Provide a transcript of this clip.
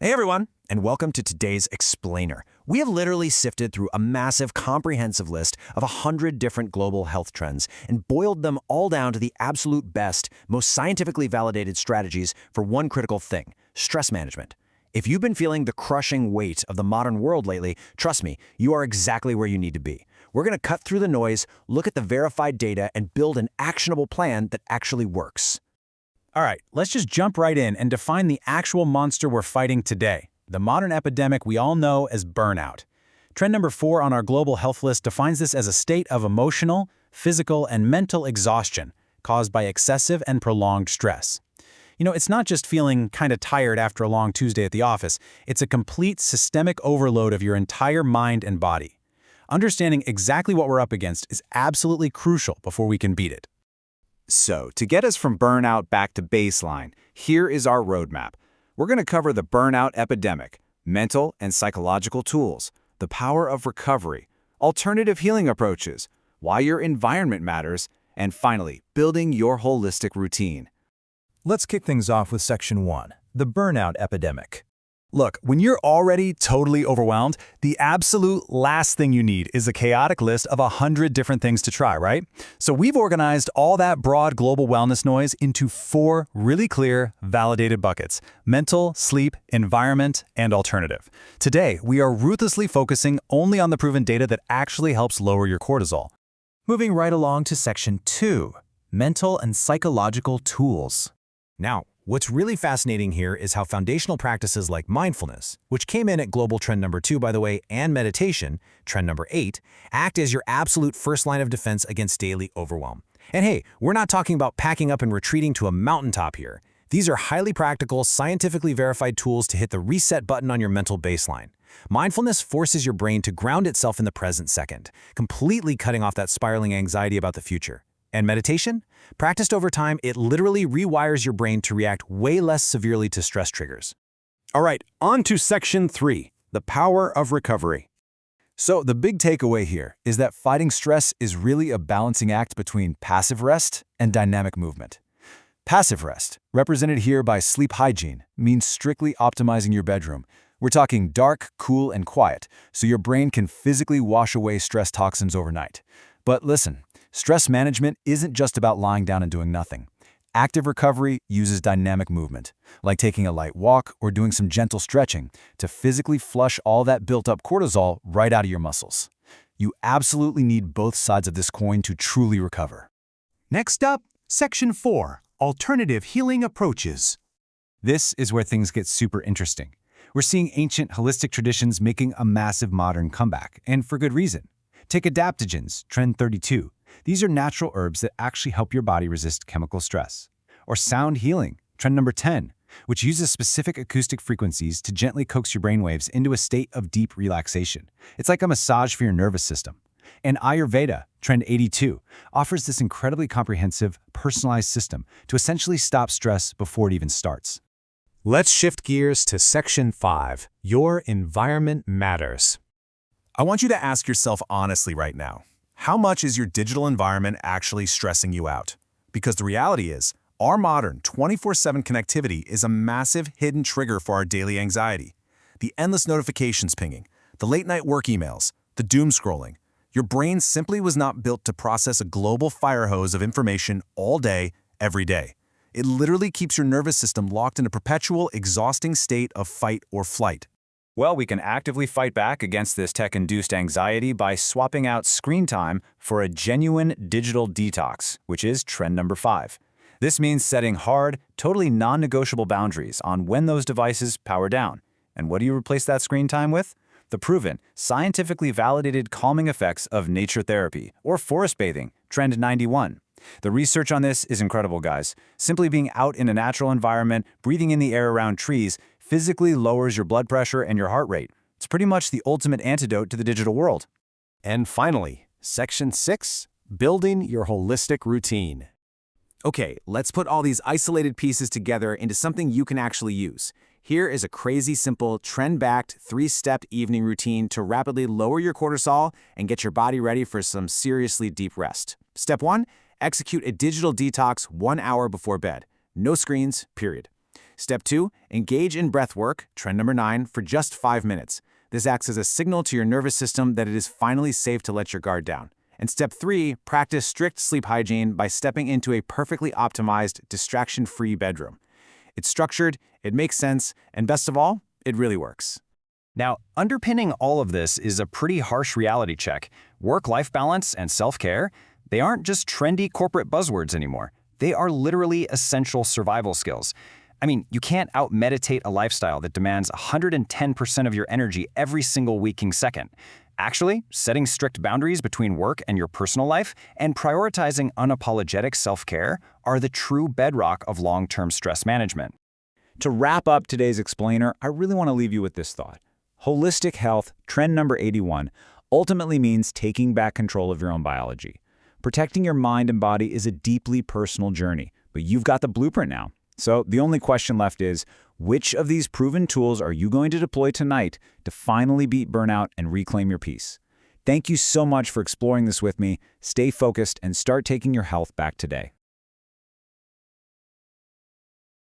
Hey everyone, and welcome to today's Explainer. We have literally sifted through a massive, comprehensive list of 100 different global health trends and boiled them all down to the absolute best, most scientifically validated strategies for one critical thing: stress management. If you've been feeling the crushing weight of the modern world lately, trust me, you are exactly where you need to be. We're going to cut through the noise, look at the verified data, and build an actionable plan that actually works. All right, let's just jump right in and define the actual monster we're fighting today, the modern epidemic we all know as burnout. Trend number 4 on our global health list defines this as a state of emotional, physical, and mental exhaustion caused by excessive and prolonged stress. It's not just feeling kind of tired after a long Tuesday at the office. It's a complete systemic overload of your entire mind and body. Understanding exactly what we're up against is absolutely crucial before we can beat it. So, to get us from burnout back to baseline, here is our roadmap. We're going to cover the burnout epidemic, mental and psychological tools, the power of recovery, alternative healing approaches, why your environment matters, and finally, building your holistic routine. Let's kick things off with Section 1, the Burnout Epidemic. Look, when you're already totally overwhelmed, the absolute last thing you need is a chaotic list of 100 different things to try, right? So we've organized all that broad global wellness noise into 4 really clear, validated buckets: mental, sleep, environment, and alternative. Today, we are ruthlessly focusing only on the proven data that actually helps lower your cortisol. Moving right along to Section 2, mental and psychological tools. Now, what's really fascinating here is how foundational practices like mindfulness, which came in at global trend number 2, by the way, and meditation, trend number 8, act as your absolute first line of defense against daily overwhelm. And hey, we're not talking about packing up and retreating to a mountaintop here. These are highly practical, scientifically verified tools to hit the reset button on your mental baseline. Mindfulness forces your brain to ground itself in the present second, completely cutting off that spiraling anxiety about the future. And meditation? Practiced over time, it literally rewires your brain to react way less severely to stress triggers. All right, on to Section 3, the power of recovery. So the big takeaway here is that fighting stress is really a balancing act between passive rest and dynamic movement. Passive rest, represented here by sleep hygiene, means strictly optimizing your bedroom. We're talking dark, cool, and quiet, so your brain can physically wash away stress toxins overnight. But listen, stress management isn't just about lying down and doing nothing. Active recovery uses dynamic movement, like taking a light walk or doing some gentle stretching, to physically flush all that built-up cortisol right out of your muscles. You absolutely need both sides of this coin to truly recover. Next up, Section 4, alternative healing approaches. This is where things get super interesting. We're seeing ancient holistic traditions making a massive modern comeback, and for good reason. Take adaptogens, trend 32. These are natural herbs that actually help your body resist chemical stress. Or sound healing, trend number 10, which uses specific acoustic frequencies to gently coax your brainwaves into a state of deep relaxation. It's like a massage for your nervous system. And Ayurveda, trend 82, offers this incredibly comprehensive, personalized system to essentially stop stress before it even starts. Let's shift gears to Section 5, your environment matters. I want you to ask yourself honestly right now, how much is your digital environment actually stressing you out? Because the reality is, our modern 24/7 connectivity is a massive hidden trigger for our daily anxiety. The endless notifications pinging, the late-night work emails, the doom scrolling. Your brain simply was not built to process a global fire hose of information all day, every day. It literally keeps your nervous system locked in a perpetual, exhausting state of fight or flight. Well, we can actively fight back against this tech-induced anxiety by swapping out screen time for a genuine digital detox, which is trend number 5. This means setting hard, totally non-negotiable boundaries on when those devices power down. And what do you replace that screen time with? The proven, scientifically validated calming effects of nature therapy, or forest bathing, trend 91. The research on this is incredible, guys. Simply being out in a natural environment, breathing in the air around trees, physically lowers your blood pressure and your heart rate. It's pretty much the ultimate antidote to the digital world. And finally, Section 6, building your holistic routine. Okay, let's put all these isolated pieces together into something you can actually use. Here is a crazy simple, trend-backed, 3-step evening routine to rapidly lower your cortisol and get your body ready for some seriously deep rest. Step 1, execute a digital detox 1 hour before bed. No screens, period. Step 2, engage in breath work, trend number 9, for just 5 minutes. This acts as a signal to your nervous system that it is finally safe to let your guard down. And step 3, practice strict sleep hygiene by stepping into a perfectly optimized, distraction-free bedroom. It's structured, it makes sense, and best of all, it really works. Now, underpinning all of this is a pretty harsh reality check. Work-life balance and self-care, they aren't just trendy corporate buzzwords anymore. They are literally essential survival skills. I mean, you can't out-meditate a lifestyle that demands 110% of your energy every single waking second. Actually, setting strict boundaries between work and your personal life and prioritizing unapologetic self-care are the true bedrock of long-term stress management. To wrap up today's explainer, I really want to leave you with this thought. Holistic health, trend number 81, ultimately means taking back control of your own biology. Protecting your mind and body is a deeply personal journey, but you've got the blueprint now. So the only question left is, which of these proven tools are you going to deploy tonight to finally beat burnout and reclaim your peace? Thank you so much for exploring this with me. Stay focused and start taking your health back today.